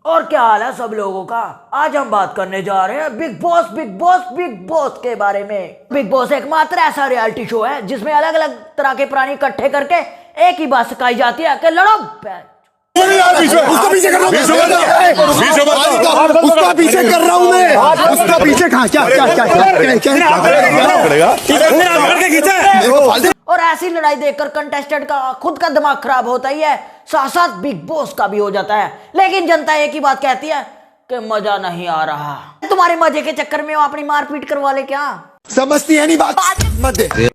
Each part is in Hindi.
और क्या हाल है सब लोगों का। आज हम बात करने जा रहे हैं बिग बॉस के बारे में। बिग बॉस एकमात्र ऐसा रियलिटी शो है जिसमें अलग अलग तरह के प्राणी इकट्ठे करके एक ही बात सिखाई जाती है कि लड़ो। उसका पीछे कर रहा हूँ मैं। उसका पीछे कहाँ क्या और ऐसी लड़ाई देखकर कंटेस्टेंट का खुद का दिमाग खराब होता ही है, साथ साथ बिग बॉस का भी हो जाता है। लेकिन जनता एक ही बात कहती है कि मजा नहीं आ रहा। तुम्हारे मजे के चक्कर में वो अपनी मारपीट करवा ले क्या समझती है नहीं बात मत दे।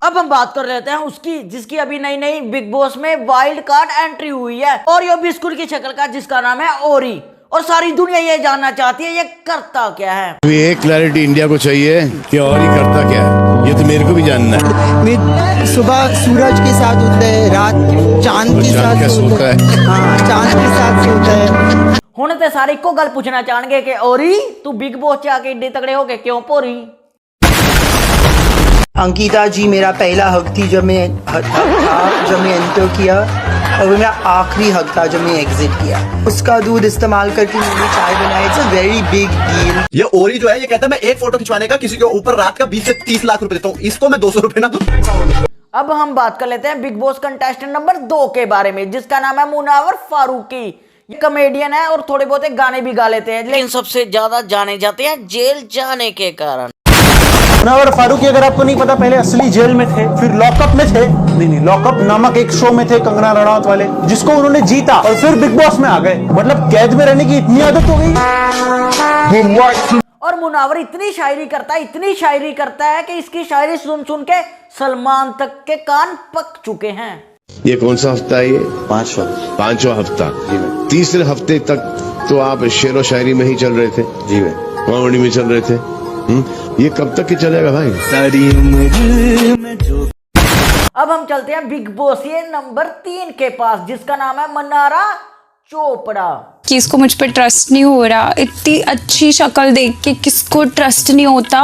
अब हम बात कर लेते हैं उसकी जिसकी अभी नई नई बिग बॉस में वाइल्ड कार्ड एंट्री हुई है, और ये बिस्कुट की शक्ल का, जिसका नाम है ओरी। और सारी दुनिया ये जानना चाहती है ये करता क्या है। ये क्लैरिटी इंडिया को चाहिए कि और ही करता क्या है, ये तो मेरे को भी जानना है। सुबह सूरज के साथ उठता है, रात चांद के साथ सोता है। हाँ, चांद के साथ सोता है। हुण ते सारे इको गल पूछना चाहेंगे कि ओरी तू बिग बॉस च आके इड्डे तगड़े हो गए क्यों पोरी। अंकिता जी मेरा पहला हक थी जब मैं एंटर किया, और वो मेरा आखिरी हक था जब मैं एग्जिट किया। उसका दूध इस्तेमाल करके मैंने चाय बनाई। It's a very big deal. ये ओरी जो है ये कहता है मैं एक फोटो खिंचवाने का किसी के ऊपर रात का 20 से 30 लाख रुपए देता हूँ, इसको मैं 200 रुपए ना दूं। अब हम बात कर लेते हैं बिग बॉस कंटेस्टेंट नंबर 2 के बारे में, जिसका नाम है मुनावर फारूकी। ये कॉमेडियन है और थोड़े बहुत गाने भी गा लेते हैं, लेकिन सबसे ज्यादा जाने जाते हैं जेल जाने के कारण। मुनावर फारूकी अगर आपको नहीं पता, पहले असली जेल में थे, फिर लॉकअप में थे। नहीं, लॉकअप नामक एक शो में थे कंगना रणावत वाले, जिसको उन्होंने जीता और फिर बिग बॉस में आ गए। मतलब कैद में रहने की इतनी आदत हो गई। और मुनावर इतनी शायरी करता है कि इसकी शायरी सुन सुन के सलमान तक के कान पक चुके हैं। ये कौन सा हफ्ता है? ये पांचवा हफ्ता। तीसरे हफ्ते तक तो आप शेर व शायरी में ही चल रहे थे जी, कॉमेडी में चल रहे थे। ये कब तक ही चलेगा भाई? अब हम चलते हैं बिग बॉस ये नंबर 3 के पास, जिसका नाम है मनारा चोपड़ा। कि इसको मुझ पे ट्रस्ट नहीं हो रहा, इतनी अच्छी शक्ल देख के किसको ट्रस्ट नहीं होता।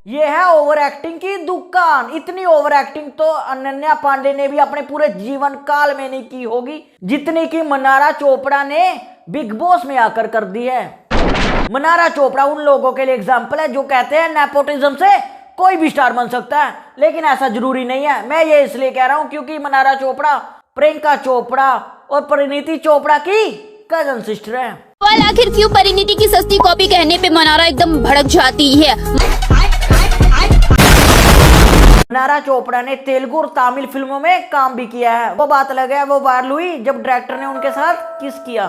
ये है ओवर एक्टिंग की दुकान। इतनी ओवर एक्टिंग तो अनन्या पांडे ने भी अपने पूरे जीवन काल में नहीं की होगी जितनी की मनारा चोपड़ा ने बिग बॉस में आकर कर दी है। मनारा चोपड़ा उन लोगों के लिए एग्जाम्पल है जो कहते हैं नेपोटिज्म से कोई भी स्टार बन सकता है, लेकिन ऐसा जरूरी नहीं है। मैं ये इसलिए कह रहा हूं क्योंकि मनारा चोपड़ा प्रियंका चोपड़ा और परिणीति चोपड़ा की कजन सिस्टर है। आखिर क्यों परिणीति की सस्ती कॉपी कहने पे मनारा एकदम भड़क जाती है। मनारा चोपड़ा ने तेलुगु और तमिल फिल्मों में काम भी किया है। वो बात अलग है, वो वायरल हुई जब डायरेक्टर ने उनके साथ किस किया।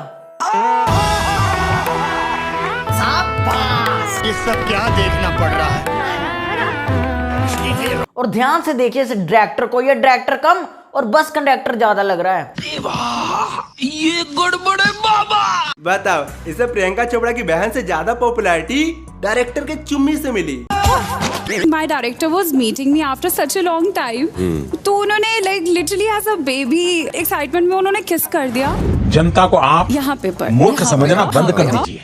ये सब क्या देखना पड़ रहा है। और ध्यान से देखिए इस डायरेक्टर को, ये डायरेक्टर कम और बस कंडक्टर ज्यादा लग रहा है। ये गड़बड़ है बाबा। बताओ, इसे प्रियंका चोपड़ा की बहन से ज्यादा पॉपुलैरिटी डायरेक्टर के चुम्मी से मिली। My director was meeting me after such a long time. तो उन्होंने like literally as a baby excitement में उन्होंने किस कर दिया। जनता को आप यहाँ पे पर मूर्ख समझना बंद कर दीजिए।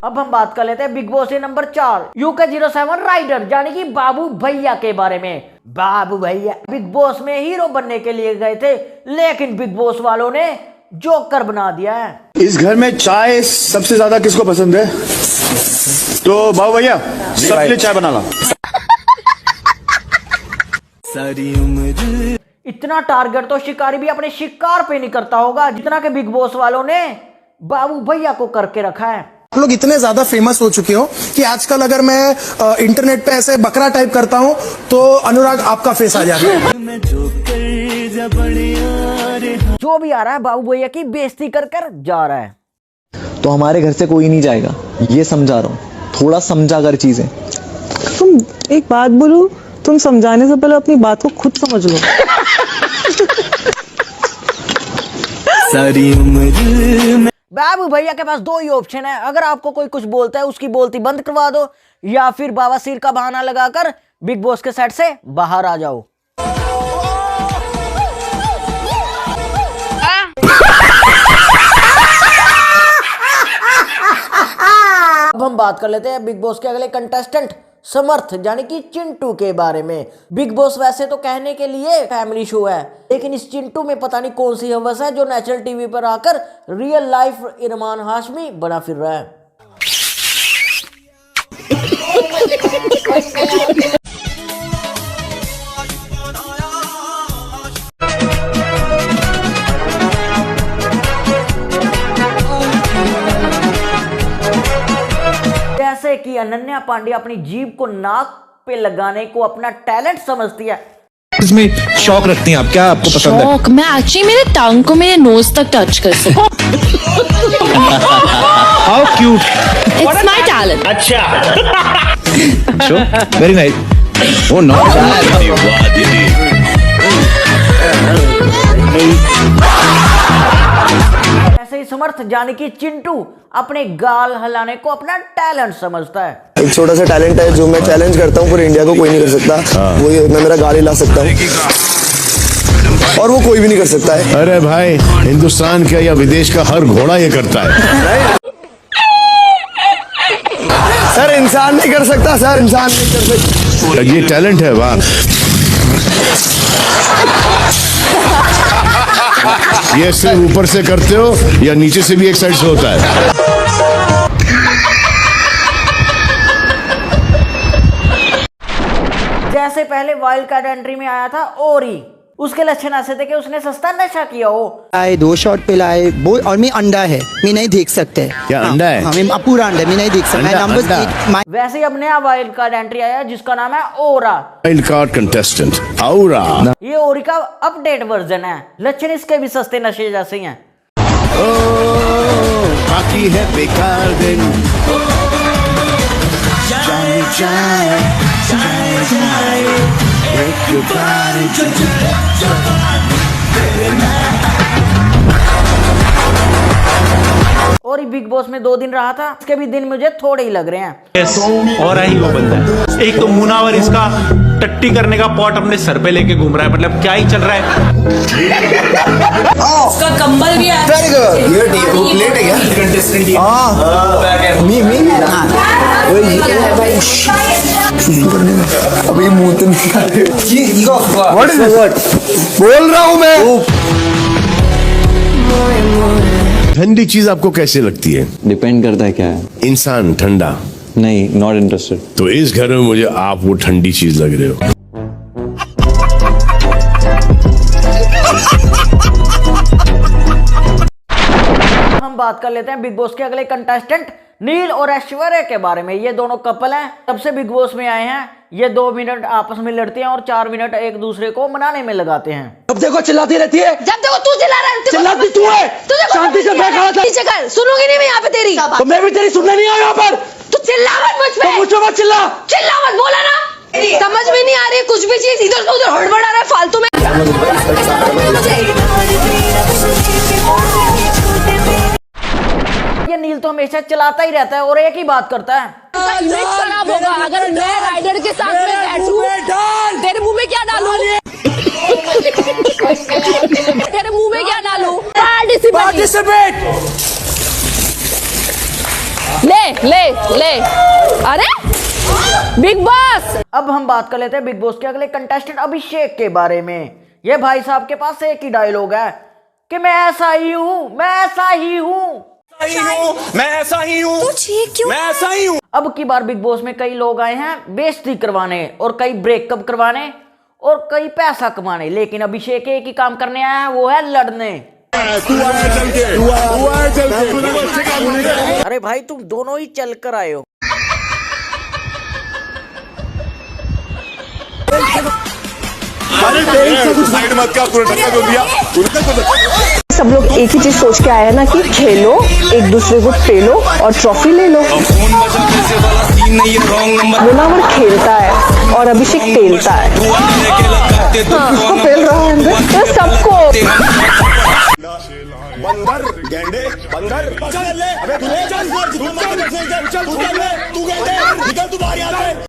अब हम बात कर लेते हैं big boss number 4 UK07 rider यानी कि बाबू भैया के बारे में। बाबू भैया बिग बॉस में हीरो बनने के लिए गए थे, लेकिन बिग बॉस वालों ने जोकर बना दिया है। इस घर में चाय सबसे ज्यादा किसको पसंद है? तो बाबू भैया सबके लिए चाय बना ला। इतना टारगेट तो शिकारी भी अपने शिकार पे नहीं करता होगा जितना कि बिग बॉस वालों ने बाबू भैया को करके रखा है। आप लोग इतने ज्यादा फेमस हो चुके हो कि आजकल अगर मैं इंटरनेट पे ऐसे बकरा टाइप करता हूं तो अनुराग आपका फेस आ जाता है। जो भी आ रहा है बाबू भैया की बेइज्जती कर कर जा रहा है। तो हमारे घर से कोई नहीं जाएगा, ये समझा रहा हूँ। थोड़ा समझा कर चीजें। तुम एक बात बोलो, तुम समझाने से पहले अपनी बात को खुद समझ लो। बाबू भैया के पास 2 ही ऑप्शन है, अगर आपको कोई कुछ बोलता है उसकी बोलती बंद करवा दो, या फिर बाबा सिर का बहाना लगाकर बिग बॉस के सेट से बाहर आ जाओ। अब हम बात कर लेते हैं बिग बॉस के अगले कंटेस्टेंट समर्थ यानी कि चिंटू के बारे में। बिग बॉस वैसे तो कहने के लिए फैमिली शो है, लेकिन इस चिंटू में पता नहीं कौन सी हवस है जो नेचुरल टीवी पर आकर रियल लाइफ इरमान हाशमी बना फिर रहा है। जैसे कि अनन्या पांडे अपनी जीभ को नाक पे लगाने को अपना टैलेंट समझती है। इसमें शौक रखती हैं आप, क्या आपको पसंद है? शौक, मैं एक्चुअली मेरे टंग को मेरे नोज तक टच कर सकूं। How cute, it's my talent. Very nice. Oh no, ऐसे ही समर्थ यानी कि चिंटू अपने गाल हिलाने को अपना टैलेंट समझता है। एक छोटा सा टैलेंट है जो मैं चैलेंज करता हूँ, पूरे इंडिया को कोई नहीं कर सकता। वो ये, मैं मेरा गाल हिला सकता हूँ और वो कोई भी नहीं कर सकता है। अरे भाई, हिंदुस्तान का या विदेश का हर घोड़ा ये करता है। सर इंसान नहीं कर सकता, सर इंसान नहीं कर सकता। ये टैलेंट है, वाह। ये सिर्फ ऊपर से करते हो या नीचे से भी एक साइड से होता है? जैसे पहले वाइल्ड कार्ड एंट्री में आया था ओरी, उसके लक्षण ऐसे थे कि उसने सस्ता नशा किया हो। आए 2 शॉट पिलाए वो, और मैं अंडा है, मैं नहीं देख सकते। क्या अंडा है? हाँ, मैं पूरा अंडा, मैं नहीं देख सकता। नंबर वैसे ही अब नया वाइल्ड कार्ड एंट्री आया जिसका नाम है ओरा। वाइल्ड कार्ड कंटेस्टेंट औरा। ये ओरी का अपडेट वर्जन है। लक्षण इसके भी सस्ते नशे जैसे ही हैं। बाकी है बेकार दिन। और ये बिग बॉस में 2 दिन रहा था, इसके भी दिन मुझे थोड़े ही लग रहे हैं। और ही वो बंदा है। एक तो मुनावर इसका टट्टी करने का पॉट अपने सर पे लेके घूम रहा है, मतलब क्या ही चल रहा है। उसका कंबल भी है। प्लेट है क्या? मी अभी मुंह तो What is this? बोल रहा हूँ मैं। ठंडी चीज आपको कैसे लगती है? डिपेंड करता है क्या है। इंसान ठंडा नहीं, नॉट इंटरेस्टेड। तो इस घर में मुझे आप वो ठंडी चीज लग रहे हो। हम बात कर लेते हैं बिग बॉस के अगले कंटेस्टेंट नील और ऐश्वर्या के बारे में। ये दोनों कपल हैं, तब से बिग बॉस में आए हैं। ये 2 मिनट आपस में लड़ते हैं और 4 मिनट एक दूसरे को मनाने में लगाते हैं। जब देखो चिल्लाती रहती है। जब देखो तू चिल्ला रहा है, चिल्लाती तू है। शांति से बैठ खड़ा था। पीछे कर, सुनूंगी नहीं मैं यहाँ पे तेरी। तो मैं भी तेरी सुनने नहीं आया यहाँ पर। तू चिल्ला मत मुझ पे। तो मुझ पे मत चिल्ला। चिल्ला मत, बोला ना। समझ में नहीं आ रही कुछ भी चीज, इधर से उधर हड़बड़ा रहा है फालतू में। ये नील तो हमेशा चलाता ही रहता है और एक ही बात करता है। इमेज खराब होगा अगर मैं राइडर के साथ में बैठूं। तेरे मुंह में क्या डालूं? तेरे मुंह में क्या डालूं? पार्टिसिपेट। ले। अरे बिग बॉस। अब हम बात कर लेते हैं बिग बॉस के अगले कंटेस्टेंट अभिषेक के बारे में। ये भाई साहब के पास एक ही डायलॉग है कि मैं ऐसा ही हूँ, मैं ऐसा ही हूँ, मैं ऐसा ही हूँ, मैं ऐसा ही हूँ। अब की बार बिग बॉस में कई लोग आए हैं बेइज्जती करवाने और कई ब्रेकअप करवाने और कई पैसा कमाने, लेकिन अभिषेक एक ही काम करने आया है, वो है लड़ने। अरे भाई तुम दोनों ही चल कर आए हो। साइड मत का पूरा धक्का दे दिया। सब लोग एक ही चीज सोच के आए हैं ना कि खेलो, एक दूसरे को पेलो और ट्रॉफी ले लो। मुनावर खेलता है और अभिषेक पेलता है। किसको पेल रहा है? तो सबको। बंदर गेंडे बंदर चल ले। अबे निकल तू बाहर यहाँ से।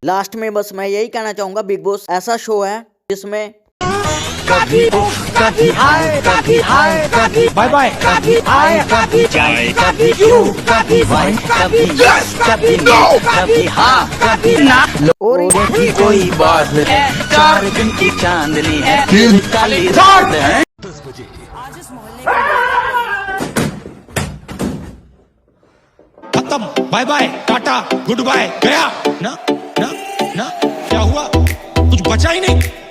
लास्ट में बस मैं यही कहना चाहूंगा, बिग बॉस ऐसा शो है जिसमें कभी आए कभी आए कभी बाय बाय कभी आए कभी जाए कभी यू कभी वाई कभी यस कभी नो कभी हाँ कभी ना और भी कोई बात है 4 दिन की चांदनी है काली रात है 10 बजे खत्म bye bye tata good bye गया ना ना ना क्या हुआ कुछ बचा ही नहीं